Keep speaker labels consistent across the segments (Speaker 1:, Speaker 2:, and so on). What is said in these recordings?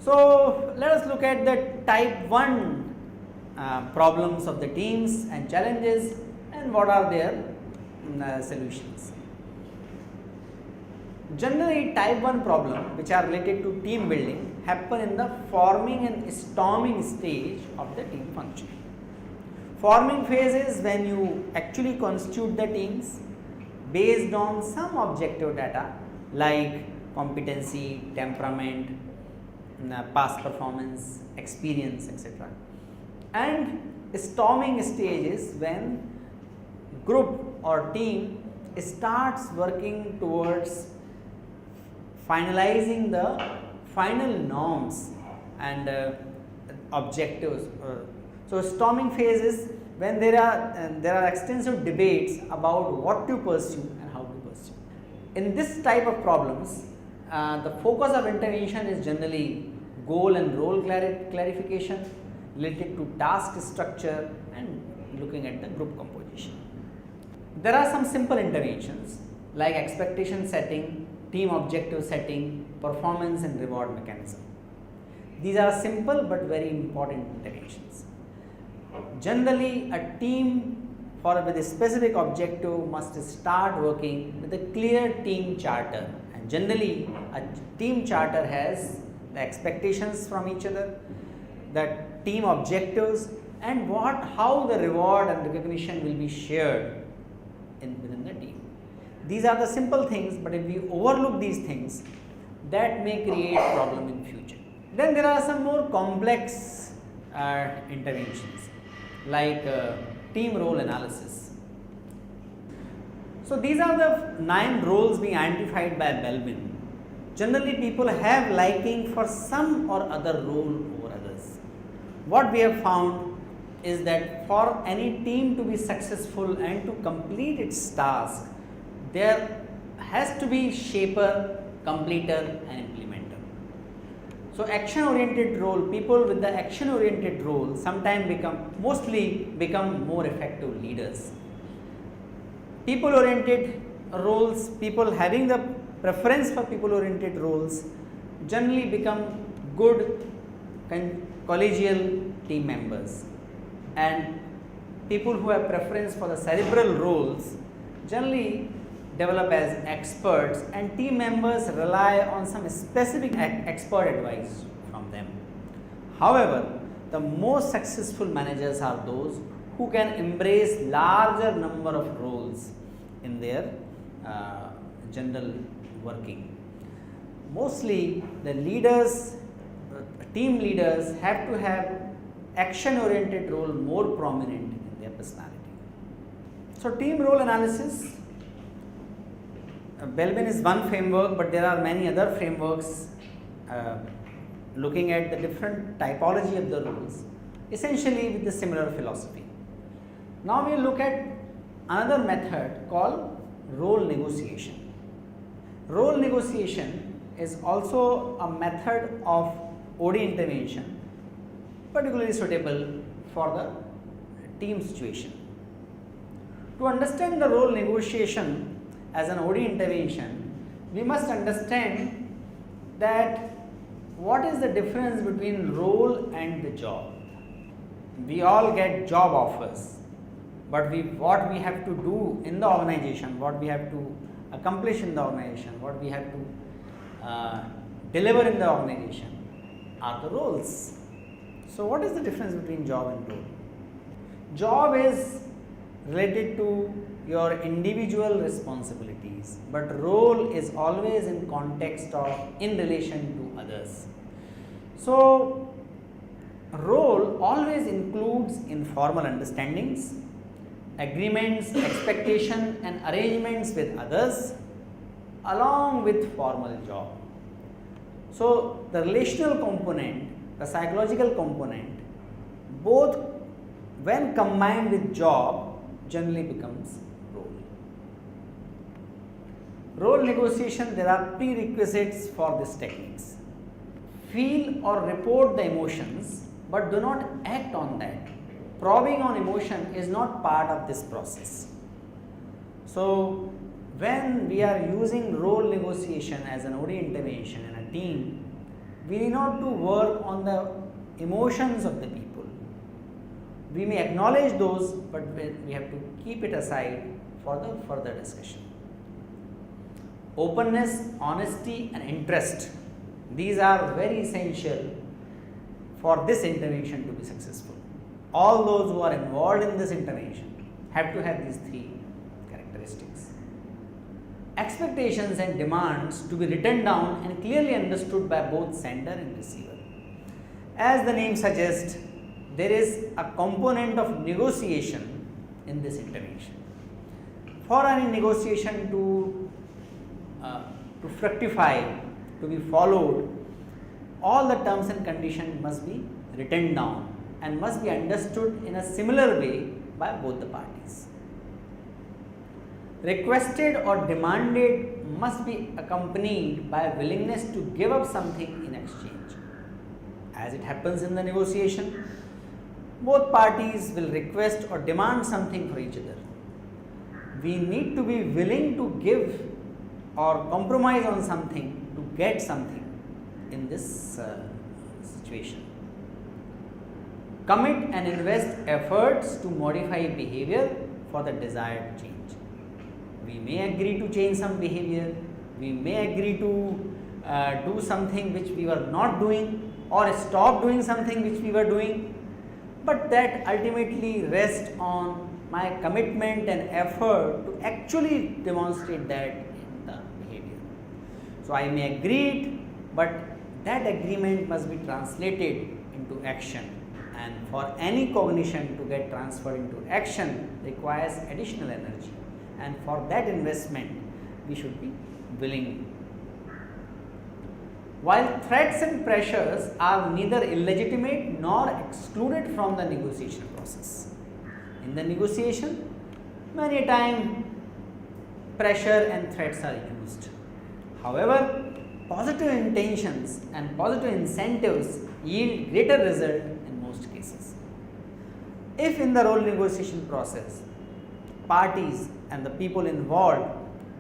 Speaker 1: So, let us look at the type 1 problems of the teams and challenges and what are their solutions. Generally, type 1 problem which are related to team building happen in the forming and storming stage of the team function. Forming phase is when you actually constitute the teams based on some objective data like competency, temperament, past performance, experience, etc. And storming stage is when group or team starts working towards finalizing the final norms and objectives. So, storming phase is when there are extensive debates about what to pursue and how to pursue. In this type of problems, the focus of intervention is generally goal and role clarification related to task structure and looking at the group composition. There are some simple interventions like expectation setting, team objective setting, performance and reward mechanism. These are simple but very important interventions. Generally, a team with a specific objective must start working with a clear team charter, and generally a team charter has the expectations from each other, the team objectives, and how the reward and recognition will be shared within the team. These are the simple things, but if we overlook these things, that may create problem in future. Then there are some more complex interventions like team role analysis. So, these are the 9 roles being identified by Belbin. Generally, people have liking for some or other role over others. What we have found is that for any team to be successful and to complete its task, there has to be shaper, completer and implementer. So, action oriented role, people with the action oriented role sometimes mostly become more effective leaders. People oriented roles, people having the preference for people oriented roles generally become good collegial team members, and people who have preference for the cerebral roles generally develop as experts, and team members rely on some specific expert advice from them. However, the most successful managers are those who can embrace larger number of roles in their general working. Mostly the leaders, team leaders have to have action oriented role more prominent in their personality. So, team role analysis, Belbin is one framework, but there are many other frameworks looking at the different typology of the roles, essentially with the similar philosophy. Now, we will look at another method called role negotiation. Role negotiation is also a method of OD intervention, particularly suitable for the team situation. To understand the role negotiation as an OD intervention, we must understand that what is the difference between role and the job. We all get job offers, but what we have to do in the organization, what we have to accomplish in the organization, what we have to deliver in the organization are the roles. So, what is the difference between job and role? Job is related to your individual responsibilities, but role is always in context of in relation to others. So, role always includes informal understandings, agreements, expectation and arrangements with others along with formal job. So, the relational component, the psychological component, both when combined with job generally becomes role. Role negotiation, there are prerequisites for these techniques. Feel or report the emotions, but do not act on that. Probing on emotion is not part of this process. So, when we are using role negotiation as an OD intervention in a team, We need not to work on the emotions of the people. We may acknowledge those, but we have to keep it aside for the further discussion. Openness, honesty and interest, these are very essential for this intervention to be successful. All those who are involved in this intervention have to have these three characteristics. Expectations and demands to be written down and clearly understood by both sender and receiver. As the name suggests, there is a component of negotiation in this intervention. For any negotiation to fructify, to be followed, all the terms and conditions must be written down and must be understood in a similar way by both the parties. Requested or demanded must be accompanied by a willingness to give up something in exchange. As it happens in the negotiation, both parties will request or demand something for each other. We need to be willing to give or compromise on something to get something in this situation. Commit and invest efforts to modify behavior for the desired change. We may agree to change some behavior, we may agree to do something which we were not doing or stop doing something which we were doing, but that ultimately rests on my commitment and effort to actually demonstrate that in the behavior. So I may agree, but that agreement must be translated into action, and for any cognition to get transferred into action requires additional energy, and for that investment we should be willing. While threats and pressures are neither illegitimate nor excluded from the negotiation process. In the negotiation, many times pressure and threats are used. However, positive intentions and positive incentives yield greater result in most cases. If in the role negotiation process, parties and the people involved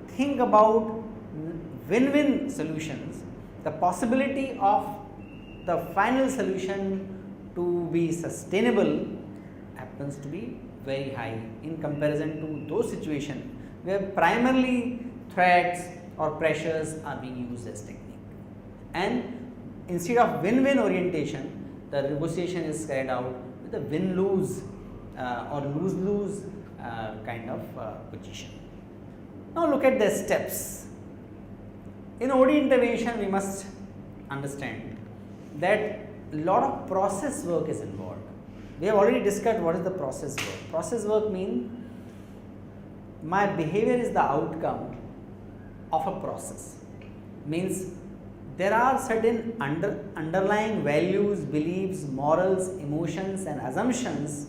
Speaker 1: think about win-win solutions, the possibility of the final solution to be sustainable happens to be very high in comparison to those situations where primarily threats or pressures are being used as technique. And instead of win-win orientation, the negotiation is carried out with a win-lose or lose-lose kind of position. Now look at the steps. In OD intervention, we must understand that a lot of process work is involved. We have already discussed what is the process work. Process work means my behavior is the outcome of a process. Means there are certain underlying values, beliefs, morals, emotions and assumptions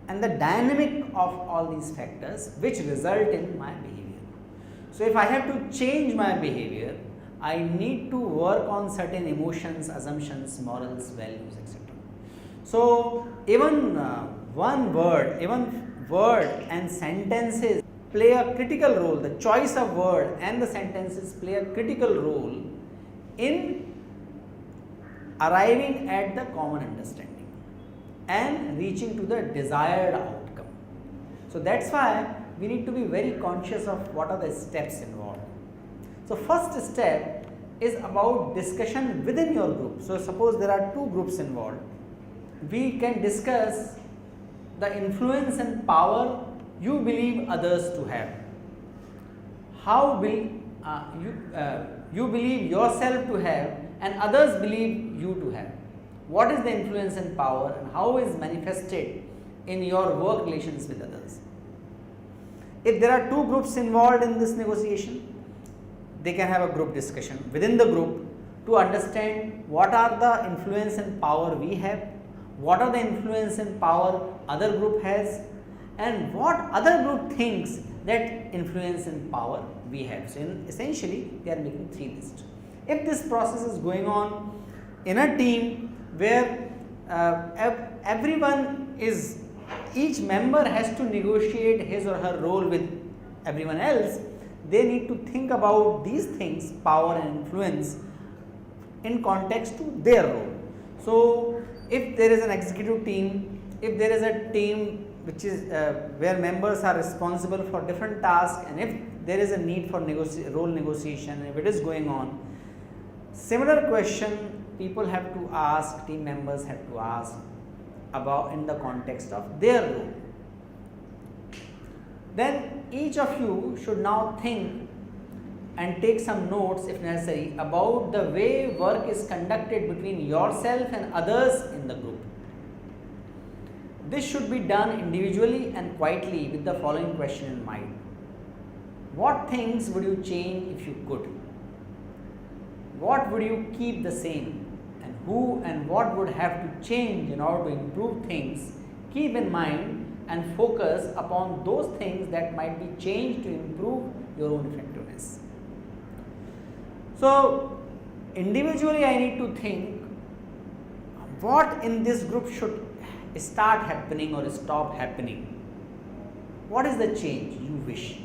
Speaker 1: and the dynamic of all these factors which result in my behavior. So if I have to change my behavior, I need to work on certain emotions, assumptions, morals, values, etc. So even one word and sentences play a critical role. The choice of word and the sentences play a critical role in arriving at the common understanding and reaching to the desired outcome. So that's why we need to be very conscious of what are the steps involved. So first step is about discussion within your group. So suppose there are two groups involved, we can discuss the influence and power you believe others to have. How will you believe yourself to have and others believe you to have. What is the influence and power and how is manifested in your work relations with others. If there are two groups involved in this negotiation, they can have a group discussion within the group to understand what are the influence and power we have, what are the influence and power other group has, and what other group thinks that influence and power we have. So essentially they are making three lists. If this process is going on in a team where each member has to negotiate his or her role with everyone else, they need to think about these things, power and influence, in context to their role. So, if there is an executive team, if there is a team which is where members are responsible for different tasks, and if there is a need for role negotiation, if it is going on, similar question people have to ask, team members have to ask about in the context of their role. Then each of you should now think and take some notes if necessary about the way work is conducted between yourself and others in the group. This should be done individually and quietly with the following question in mind. What things would you change if you could? What would you keep the same? And who and what would have to change in order to improve things? Keep in mind and focus upon those things that might be changed to improve your own effectiveness. So, individually I need to think what in this group should start happening or stop happening. What is the change you wish?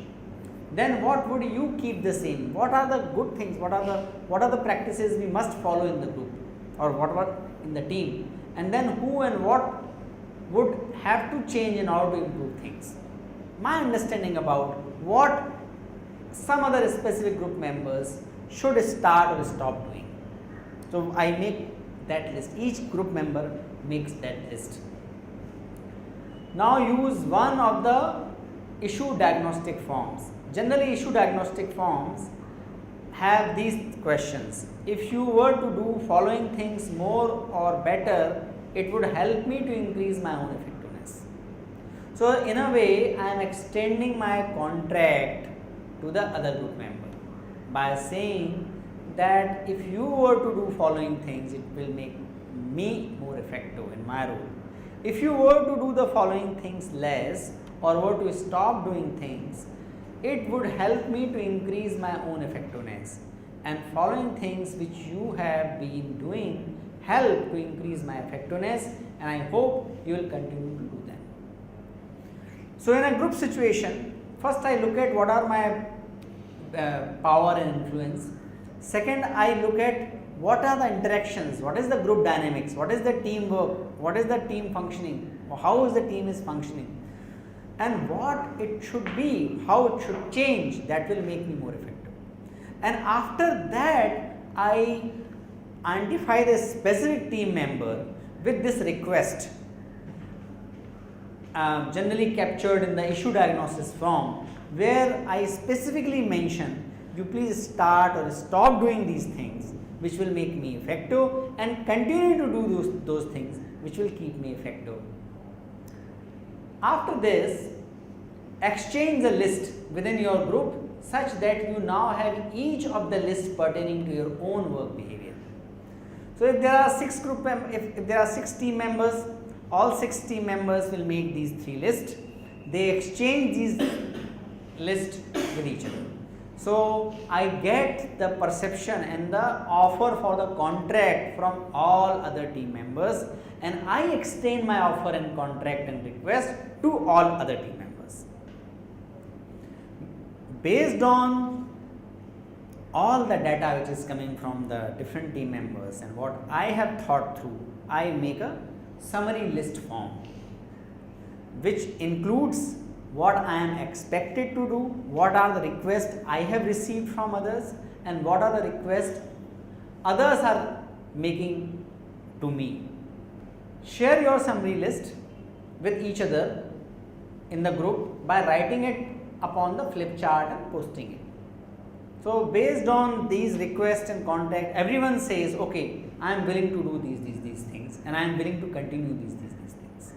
Speaker 1: Then what would you keep the same? What are the good things? What are the practices we must follow in the group or whatever in the team? And then who and what would have to change in order to improve things? My understanding about what some other specific group members should start or stop doing. So, I make that list. Each group member makes that list. Now, use one of the issue diagnostic forms. Generally, issue diagnostic forms have these questions. If you were to do following things more or better, it would help me to increase my own effectiveness. So, in a way, I am extending my contract to the other group member by saying that if you were to do following things, it will make me more effective in my role. If you were to do the following things less or were to stop doing things, it would help me to increase my own effectiveness, and following things which you have been doing help to increase my effectiveness, and I hope you will continue to do them. So, in a group situation, first I look at what are my power and influence. Second, I look at what are the interactions, what is the group dynamics, what is the teamwork, what is the team functioning, or how is the team is functioning, and what it should be, how it should change, that will make me more effective. And after that, I identify the specific team member with this request, generally captured in the issue diagnosis form, where I specifically mention, you please start or stop doing these things which will make me effective, and continue to do those things which will keep me effective. After this, exchange the list within your group such that you now have each of the lists pertaining to your own work behavior. So, if there are if there are 6 team members, all 6 team members will make these 3 lists. They exchange these lists with each other. So, I get the perception and the offer for the contract from all other team members, and I extend my offer and contract and request to all other team members. Based on all the data which is coming from the different team members and what I have thought through, I make a summary list form which includes what I am expected to do, what are the requests I have received from others, and what are the requests others are making to me. Share your summary list with each other in the group by writing it upon the flip chart and posting it. So, based on these requests and contact, everyone says, okay, I am willing to do these things, and I am willing to continue these things.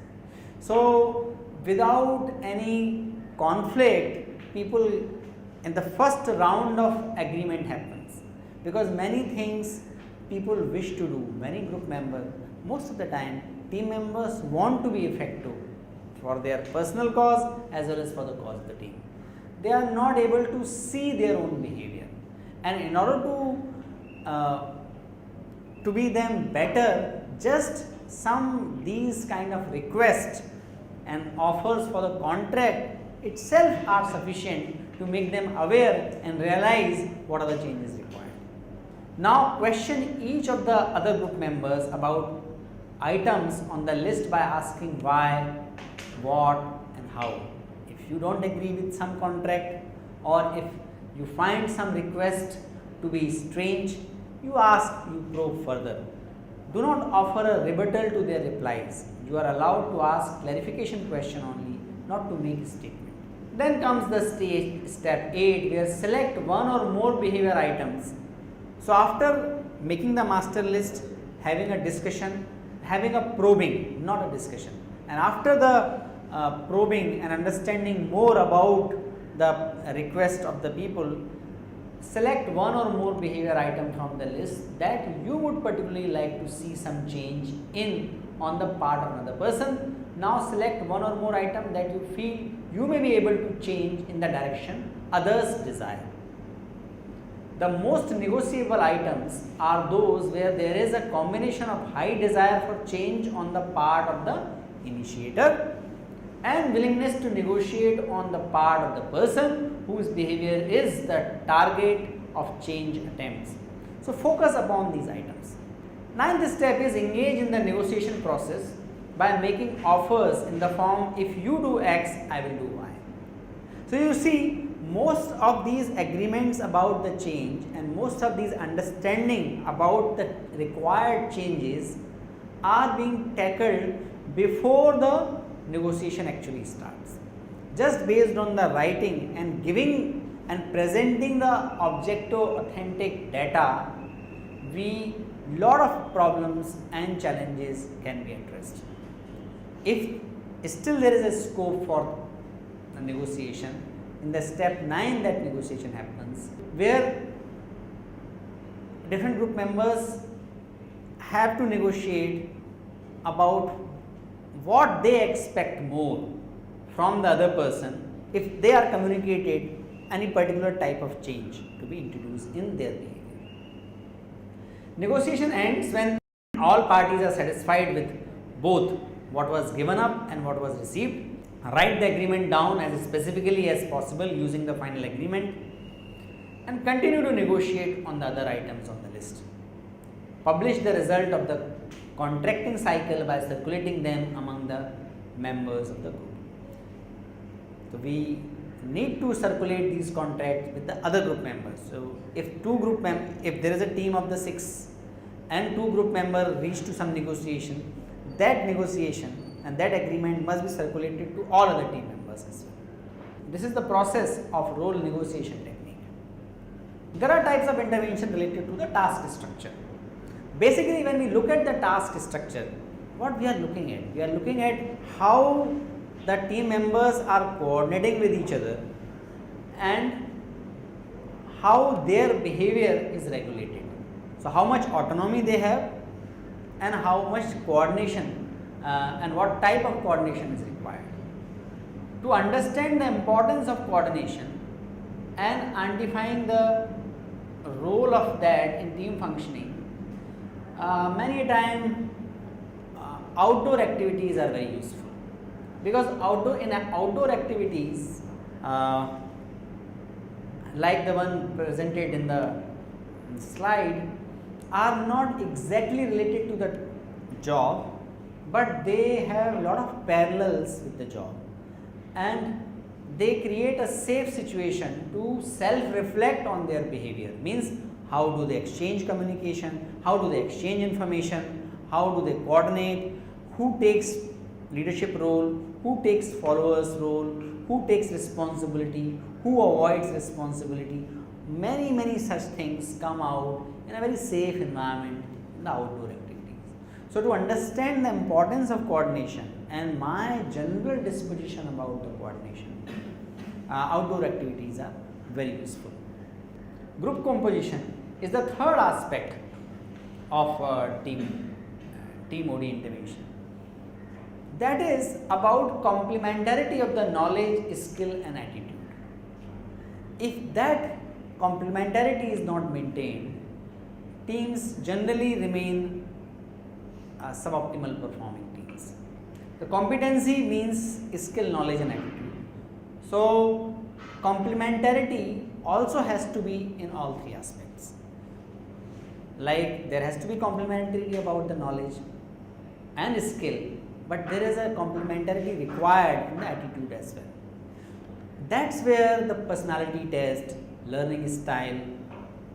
Speaker 1: So, without any conflict, people in the first round of agreement happens, because many things people wish to do, many group members, most of the time team members want to be effective for their personal cause as well as for the cause of the team. They are not able to see their own behavior, and in order to be them better, just these kind of requests and offers for the contract itself are sufficient to make them aware and realize what are the changes required. Now question each of the other group members about items on the list by asking why, what and how. If you don't agree with some contract, or if you find some request to be strange, you ask, you probe further. Do not offer a rebuttal to their replies. You are allowed to ask clarification question only, not to make a statement. Then comes the step 8, where select one or more behavior items. So after making the master list, having a discussion, having a probing, not a discussion, and after the probing and understanding more about the request of the people, select one or more behavior item from the list that you would particularly like to see some change in on the part of another person. Now select one or more item that you feel you may be able to change in the direction others desire. The most negotiable items are those where there is a combination of high desire for change on the part of the initiator and willingness to negotiate on the part of the person whose behavior is the target of change attempts. So focus upon these items. Ninth step is engage in the negotiation process by making offers in the form, if you do X, I will do Y. So you see, most of these agreements about the change and most of these understanding about the required changes are being tackled before the negotiation actually starts. Just based on the writing and giving and presenting the objective authentic data, lot of problems and challenges can be addressed. If still there is a scope for the negotiation, in the step 9 that negotiation happens, where different group members have to negotiate about what they expect more from the other person if they are communicated any particular type of change to be introduced in their behavior. Negotiation ends when all parties are satisfied with both what was given up and what was received. Write the agreement down as specifically as possible using the final agreement and continue to negotiate on the other items on the list. Publish the result of the contracting cycle by circulating them among the members of the group. So we need to circulate these contracts with the other group members. So if there is a team of the 6 and 2 group members reach to some negotiation, that negotiation and that agreement must be circulated to all other team members as well. This is the process of role negotiation technique. There are types of intervention related to the task structure. Basically, when we look at the task structure, what we are looking at? We are looking at how the team members are coordinating with each other and how their behavior is regulated. So how much autonomy they have and how much coordination and what type of coordination is required. To understand the importance of coordination and identifying the role of that in team functioning, many a time outdoor activities are very useful, because outdoor activities like the one presented in the slide are not exactly related to the job, but they have a lot of parallels with the job and they create a safe situation to self-reflect on their behavior. Means, how do they exchange communication, how do they exchange information, how do they coordinate, who takes leadership role, who takes followers role, who takes responsibility, who avoids responsibility. Many such things come out in a very safe environment in the outdoor activities. So to understand the importance of coordination and my general disposition about the coordination, outdoor activities are very useful. Group composition is the third aspect of team OD intervention. That is about complementarity of the knowledge, skill and attitude. If that complementarity is not maintained, teams generally remain suboptimal performing teams. The competency means skill, knowledge and attitude. So complementarity also has to be in all 3 aspects. like there has to be complementarity about the knowledge and skill, but there is a complementarity required in the attitude as well. That's where the personality test, learning style,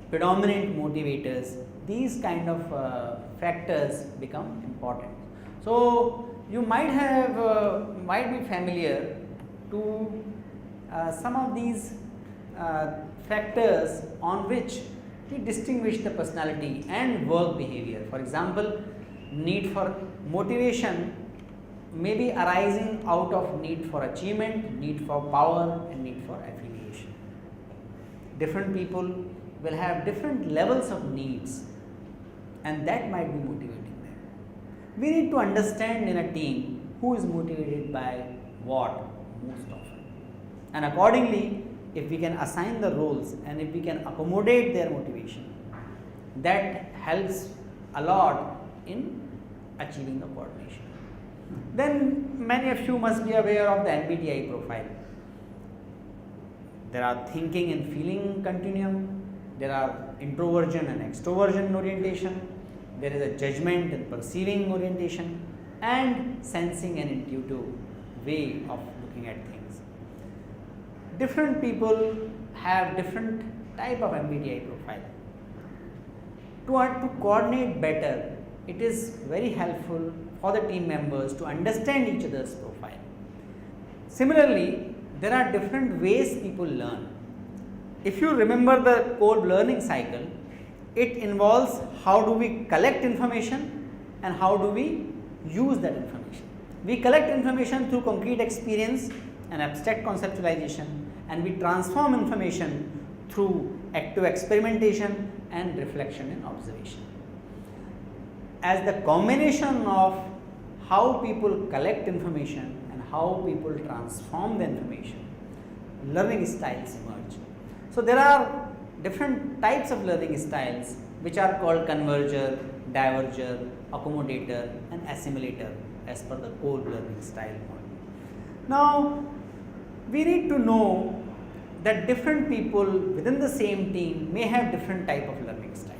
Speaker 1: predominant motivators, these kind of factors become important. So you might be familiar to some of these factors on which we distinguish the personality and work behavior. For example, need for motivation may be arising out of need for achievement, need for power and need for affiliation. Different people will have different levels of needs and that might be motivating them. We need to understand in a team who is motivated by what most often, and accordingly if we can assign the roles and if we can accommodate their motivation, that helps a lot in achieving the coordination. Then many of you must be aware of the NPTEL profile. There are thinking and feeling continuum, there are introversion and extroversion orientation, there is a judgment and perceiving orientation, and sensing and intuitive way of looking at things. Different people have different type of NPTEL profile. To coordinate better, it is very helpful for the team members to understand each other's profile. Similarly, there are different ways people learn. If you remember the Kolb learning cycle, it involves how do we collect information and how do we use that information. We collect information through concrete experience and abstract conceptualization, and we transform information through active experimentation and reflection and observation. As the combination of how people collect information and how people transform the information, learning styles emerge. So there are different types of learning styles which are called converger, diverger, accommodator and assimilator as per the Kolb learning style model. Now we need to know that different people within the same team may have different type of learning style.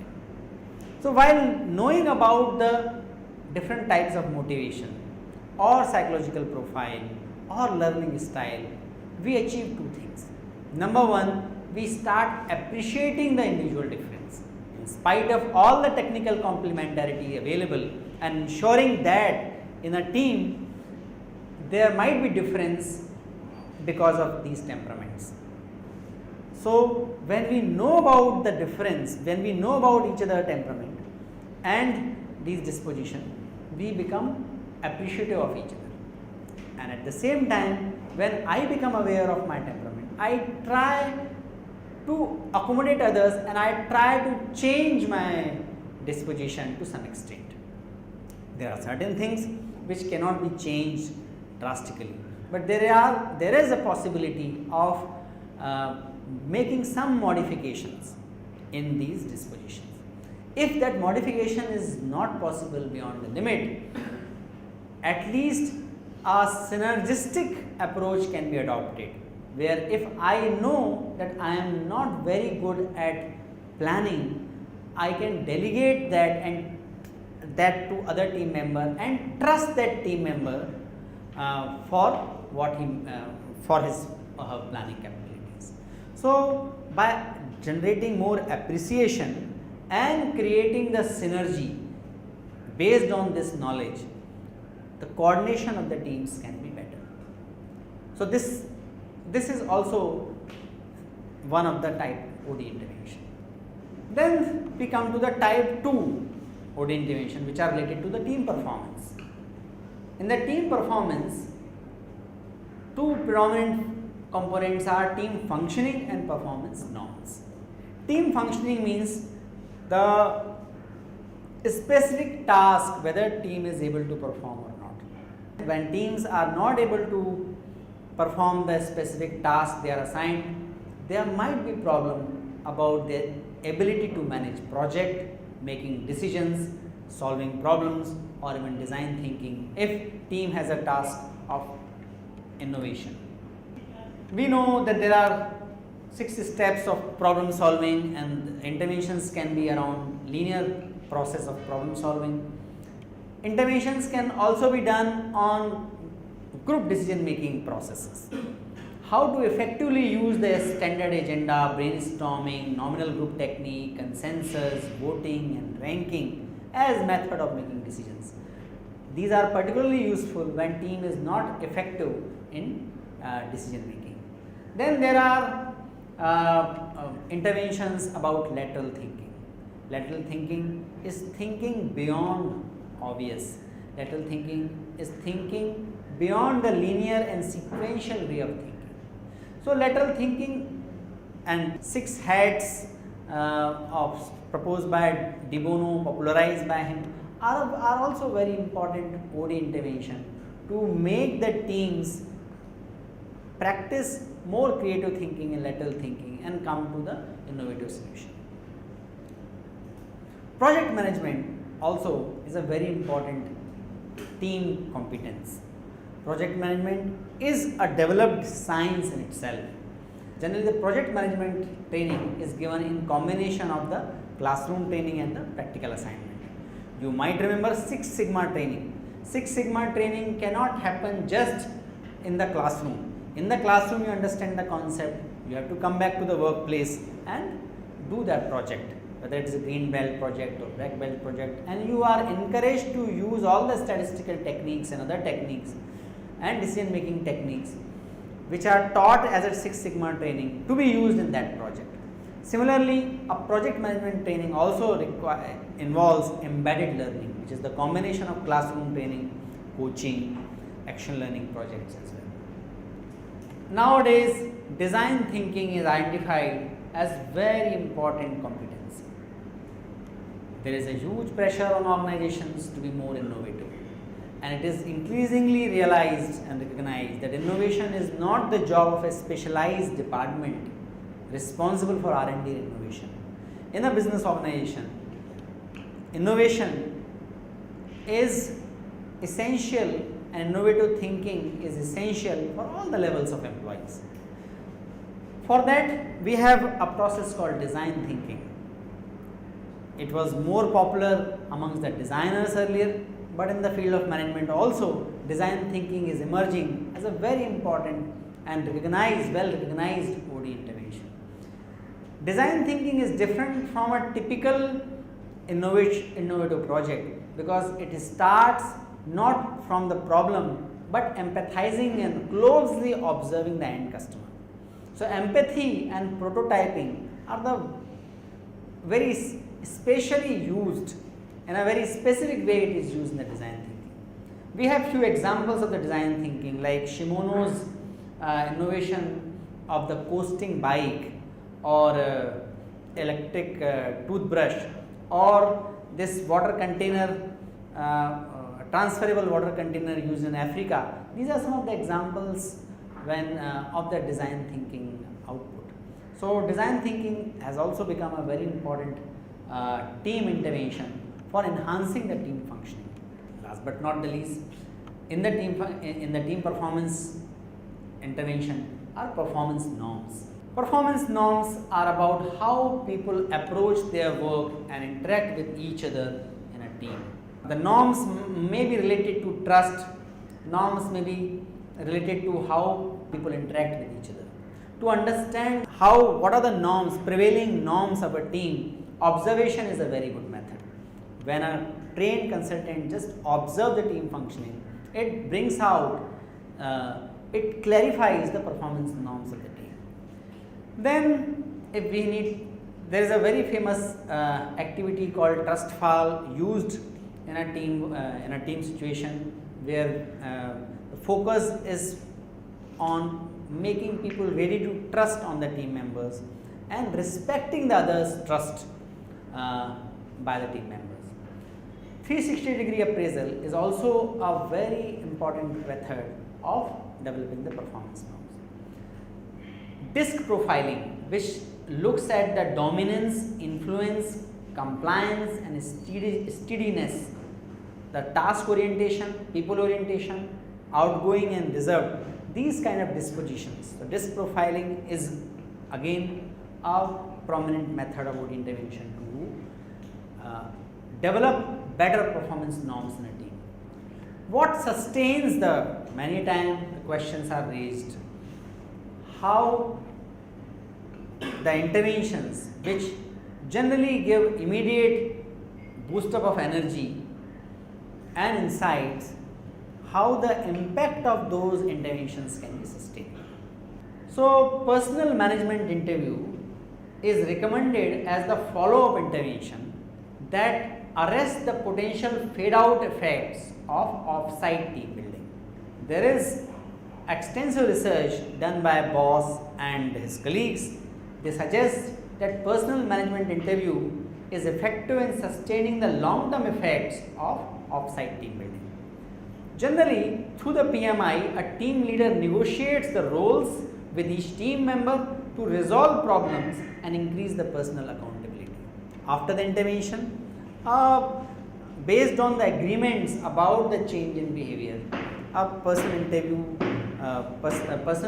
Speaker 1: So while knowing about the different types of motivation or psychological profile or learning style, we achieve two things. Number one, we start appreciating the individual difference in spite of all the technical complementarity available, and ensuring that in a team there might be difference because of these temperaments. So when we know about the difference, when we know about each other's temperament and these disposition, we become appreciative of each other. And at the same time, when I become aware of my temperament, I try to accommodate others and I try to change my disposition to some extent. There are certain things which cannot be changed drastically, but there is a possibility of making some modifications in these dispositions. If that modification is not possible beyond the limit, at least a synergistic approach can be adopted, where if I know that I am not very good at planning, I can delegate that to other team member and trust that team member for his or her planning capabilities. So by generating more appreciation and creating the synergy based on this knowledge, the coordination of the teams can be better. So this is also one of the type OD intervention. Then we come to the type 2 OD intervention, which are related to the team performance. In the team performance, two predominant components are team functioning and performance norms. Team functioning means the specific task whether team is able to perform or not. When teams are not able to perform the specific task they are assigned, there might be problem about their ability to manage project, making decisions, solving problems, or even design thinking if team has a task of innovation. We know that there are 6 steps of problem solving, and interventions can be around linear process of problem solving. Interventions can also be done on group decision making processes. How to effectively use the standard agenda, brainstorming, nominal group technique, consensus, voting and ranking as method of making decisions. These are particularly useful when team is not effective in decision making. Then there are interventions about lateral thinking. Lateral thinking is thinking beyond obvious. Lateral thinking is thinking beyond the linear and sequential way of thinking. So, lateral thinking and 6 heads proposed by De Bono, popularized by him, are also very important OD intervention to make the teams practice more creative thinking and lateral thinking and come to the innovative solution. Project management also is a very important team competence. Project management is a developed science in itself. Generally, the project management training is given in combination of the classroom training and the practical assignment. You might remember 6 Sigma training. 6 Sigma training cannot happen just in the classroom. In the classroom, you understand the concept, you have to come back to the workplace and do that project, whether it is a green belt project or black belt project, and you are encouraged to use all the statistical techniques and other techniques and decision making techniques which are taught as a 6 Sigma training to be used in that project. Similarly, a project management training also involves embedded learning, which is the combination of classroom training, coaching, action learning projects as well. Nowadays, design thinking is identified as very important competency. There is a huge pressure on organizations to be more innovative, and it is increasingly realized and recognized that innovation is not the job of a specialized department responsible for R&D innovation. In a business organization, innovation is essential and innovative thinking is essential for all the levels of employees. For that, we have a process called design thinking. It was more popular amongst the designers earlier, but in the field of management also, design thinking is emerging as a very important and well recognized OD intervention. Design thinking is different from a typical innovative project because it starts not from the problem but empathizing and closely observing the end customer. So, empathy and prototyping are the very specially used in a very specific way it is used in the design thinking. We have few examples of the design thinking like Shimano's innovation of the coasting bike or electric toothbrush or this water container, transferable water container used in Africa. These are some of the examples of the design thinking output. So, design thinking has also become a very important team intervention for enhancing the team functioning. Last but not the least, in the team performance intervention are performance norms. Performance norms are about how people approach their work and interact with each other in a team. The norms may be related to trust, norms may be related to how people interact with each other. To understand what are the norms, prevailing norms of a team, observation is a very good method. When a trained consultant just observes the team functioning, it brings out, it clarifies the performance norms of the team. Then if we need, there is a very famous activity called trust fall used in a team situation where the focus is on making people ready to trust on the team members and respecting the others' trust by the team members. 360-degree appraisal is also a very important method of developing the performance norms. Disk profiling, which looks at the dominance, influence, compliance and steadiness, the task orientation, people orientation, outgoing and reserved, these kind of dispositions. So, disk profiling is again a prominent method of OD intervention to develop better performance norms in a team. What sustains many times the questions are raised, how the interventions which generally give immediate boost up of energy and insights, how the impact of those interventions can be sustained. So, personal management interview is recommended as the follow-up intervention that arrests the potential fade-out effects of off-site team building. There is extensive research done by Boss and his colleagues. They suggest that personal management interview is effective in sustaining the long-term effects of off-site team building. Generally, through the PMI, a team leader negotiates the roles with each team member to resolve problems and increase the personal accountability. After the intervention, based on the agreements about the change in behavior, a personal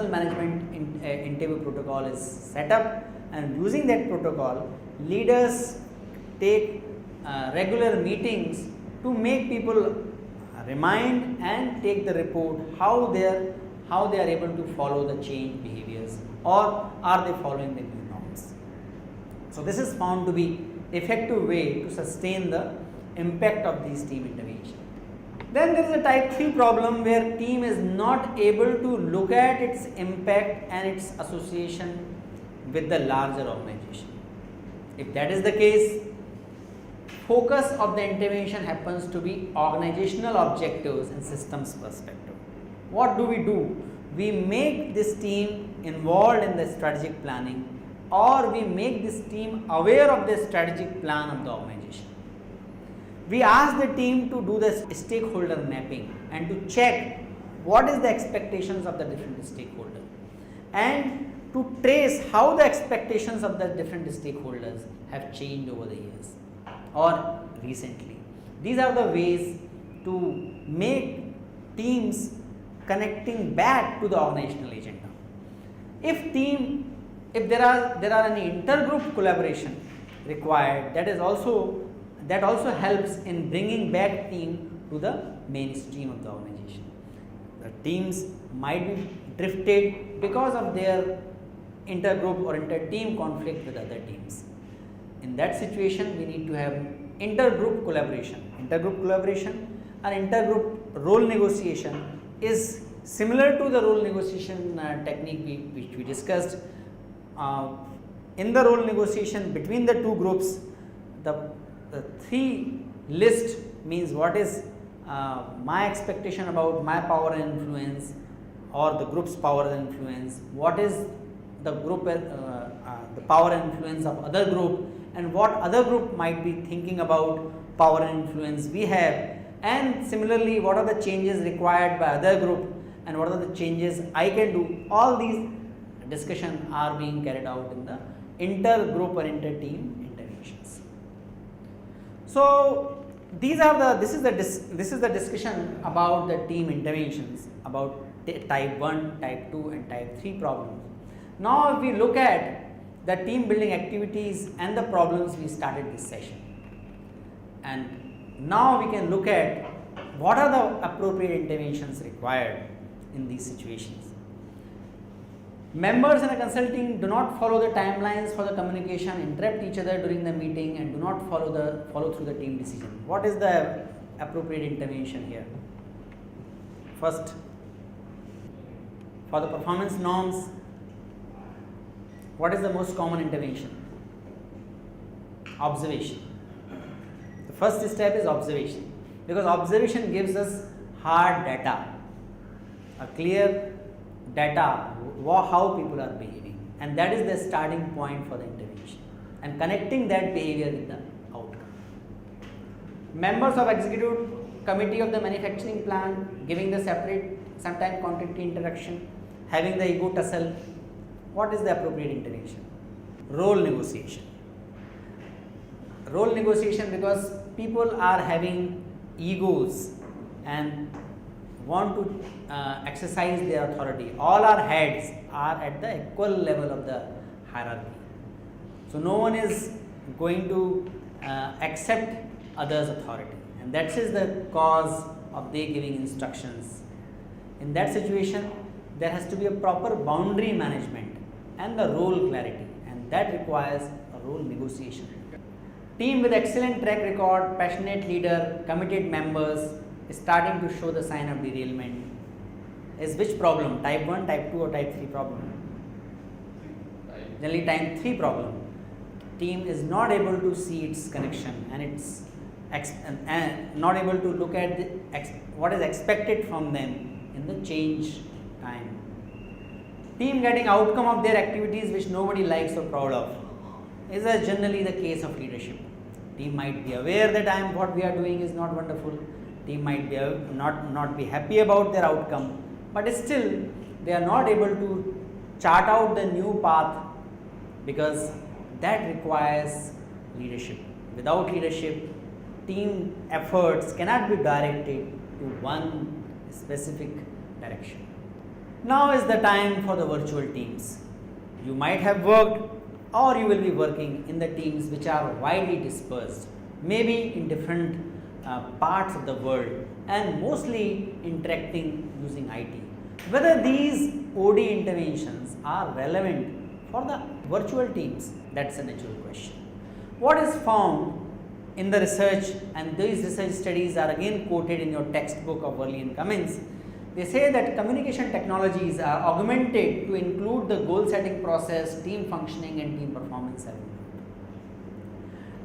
Speaker 1: management interview protocol is set up, and using that protocol, leaders take regular meetings to make people remind and take the report how they are able to follow the change behaviors, or are they following the new norms. So this is found to be effective way to sustain the impact of these team intervention. Then there is a type 3 problem where team is not able to look at its impact and its association with the larger organization. If that is the case, focus of the intervention happens to be organizational objectives and systems perspective. What do? We make this team involved in the strategic planning, or we make this team aware of the strategic plan of the organization. We ask the team to do the stakeholder mapping and to check what is the expectations of the different stakeholders, and to trace how the expectations of the different stakeholders have changed over the years or recently. These are the ways to make teams connecting back to the organizational agenda. If there are any intergroup collaboration required, that also helps in bringing back team to the mainstream of the organization. The teams might be drifted because of their intergroup or inter-team conflict with other teams. In that situation, we need to have intergroup collaboration. Intergroup collaboration and intergroup role negotiation is similar to the role negotiation technique which we discussed. In the role negotiation between the two groups, the 3 list means what is my expectation about my power and influence, or the group's power and influence, what is the group the power and influence of other group, and what other group might be thinking about power and influence we have, and similarly what are the changes required by other group and what are the changes I can do. All these discussions are being carried out in the intergroup or inter-team interventions. So this is the discussion about the team interventions, about type 1, type 2 and type 3 problems. Now if we look at the team building activities and the problems we started this session, and now we can look at what are the appropriate interventions required in these situations. Members in a consulting do not follow the timelines for the communication, interrupt each other during the meeting, and do not follow through the team decision. What is the appropriate intervention here? First, for the performance norms, what is the most common intervention? Observation. The first step is observation, because observation gives us hard data, a clear data how people are behaving, and that is the starting point for the intervention, and connecting that behavior with the outcome. Members of executive committee of the manufacturing plant giving the separate, sometimes contradictory interaction, having the ego tussle. What is the appropriate intervention? Role negotiation. Role negotiation, because people are having egos and want to exercise their authority. All our heads are at the equal level of the hierarchy. So no one is going to accept others' authority, and that is the cause of they giving instructions. In that situation, there has to be a proper boundary management and the role clarity, and that requires a role negotiation. Team with excellent track record, passionate leader, committed members is starting to show the sign of derailment. Is which problem? Type 1, type 2 or type 3 problem? Generally type 3 problem. Team is not able to see its connection and it's not able to look at what is expected from them in the change time. Team getting outcome of their activities which nobody likes or proud of is generally the case of leadership. Team might be aware that what we are doing is not wonderful. Team might be not be happy about their outcome, but still they are not able to chart out the new path because that requires leadership. Without leadership, team efforts cannot be directed to one specific direction. Now is the time for the virtual teams. You might have worked or you will be working in the teams which are widely dispersed, maybe in different parts of the world and mostly interacting using IT. Whether these OD interventions are relevant for the virtual teams, that's a natural question. What is found in the research, and these research studies are again quoted in your textbook of Worley and Cummins, they say that communication technologies are augmented to include the goal setting process, team functioning and team performance.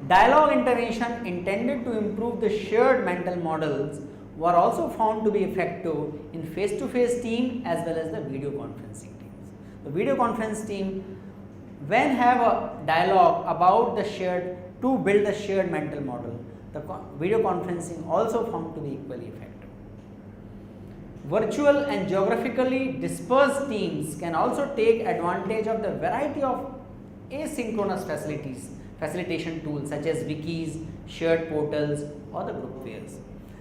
Speaker 1: Dialogue intervention intended to improve the shared mental models were also found to be effective in face-to-face team as well as the video conferencing teams. The video conference team, when have a dialogue about the to build a shared mental model, the video conferencing also found to be equally effective. Virtual and geographically dispersed teams can also take advantage of the variety of asynchronous facilitation tools such as wikis, shared portals or the group fairs.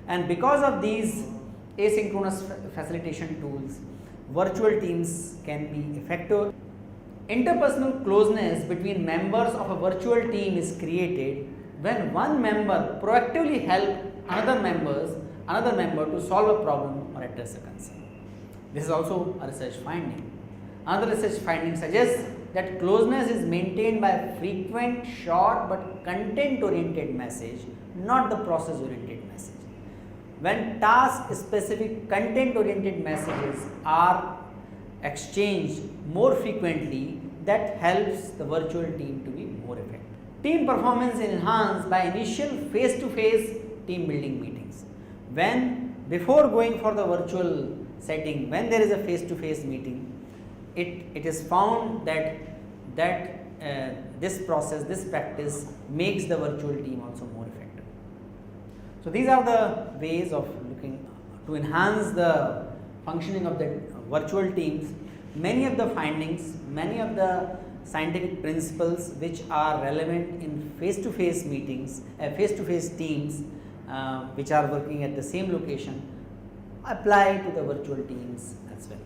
Speaker 1: And because of these asynchronous facilitation tools, virtual teams can be effective. Interpersonal closeness between members of a virtual team is created when one member proactively helps another member to solve a problem or address a concern. This is also a research finding. Another research finding suggests that closeness is maintained by frequent, short but content-oriented message, not the process-oriented message. When task-specific content-oriented messages are exchanged more frequently, that helps the virtual team to be more effective. Team performance is enhanced by initial face-to-face team building meetings. When before going for the virtual setting, when there is a face-to-face meeting, it is found that this practice makes the virtual team also more effective. So these are the ways of looking to enhance the functioning of the virtual teams. Many of the findings, many of the scientific principles which are relevant in face-to-face meetings, face-to-face teams which are working at the same location apply to the virtual teams as well.